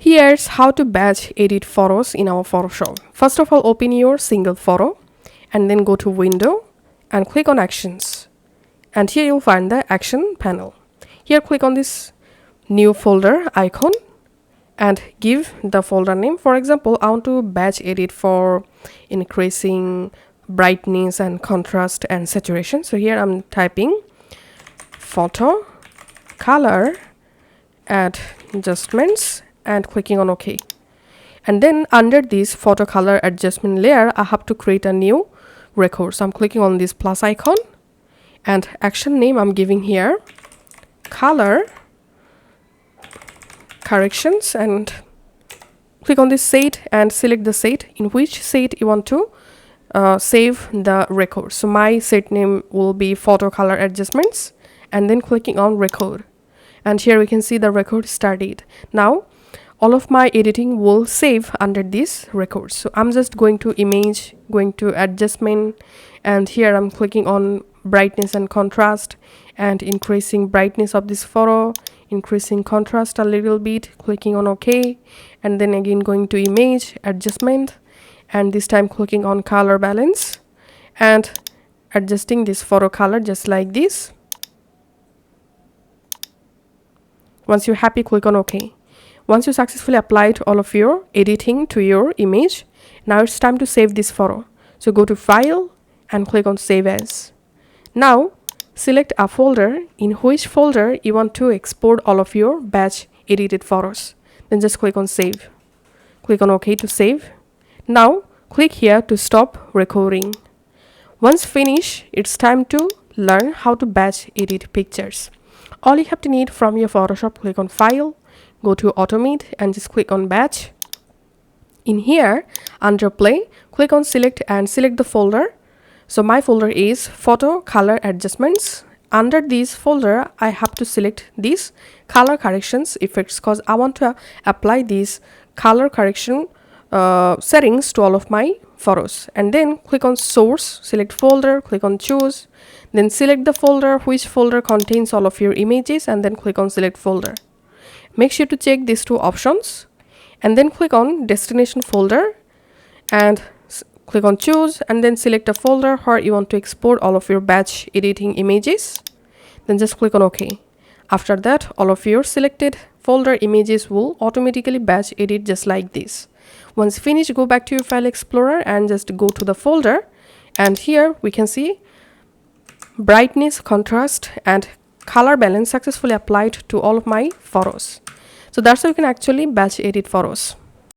Here's how to batch edit photos in our Photoshop. First of all, open your single photo and then go to Window and click on Actions. And here you'll find the Action panel. Here click on this new folder icon and give the folder name. For example, I want to batch edit for increasing brightness and contrast and saturation. So here I'm typing photo color adjustments and clicking on OK. And then under this photo color adjustment layer, I have to create a new record. So I'm clicking on this plus icon and action name I'm giving here color corrections, and click on this set and select the set in which set you want to save the record. So my set name will be photo color adjustments, and then clicking on record, and here we can see the record started. Now all of my editing will save under this record. So I'm just going to image, going to adjustment, and here I'm clicking on brightness and contrast and increasing brightness of this photo, increasing contrast a little bit, clicking on OK, and then again going to image adjustment, and this time clicking on color balance and adjusting this photo color just like this. Once you're happy, click on OK. Once you successfully applied all of your editing to your image, now it's time to save this photo. So go to File and click on Save As. Now select a folder in which folder you want to export all of your batch edited photos. Then just click on Save. Click on OK to save. Now click here to stop recording. Once finished, it's time to learn how to batch edit pictures. All you have to need from your Photoshop, click on File, go to Automate and just click on Batch. In here, under Play, click on Select and select the folder. So my folder is Photo Color Adjustments. Under this folder, I have to select this Color Corrections Effects because I want to apply these color correction settings to all of my photos. And then click on Source, select Folder, click on Choose, then select the folder which folder contains all of your images, and then click on Select Folder. Make sure to check these two options and then click on Destination Folder and click on Choose, and then select a folder where you want to export all of your batch editing images. Then just click on OK. After that, all of your selected folder images will automatically batch edit just like this. Once finished, go back to your File Explorer and just go to the folder, and here we can see brightness, contrast and color balance successfully applied to all of my photos. So that's how you can actually batch edit photos.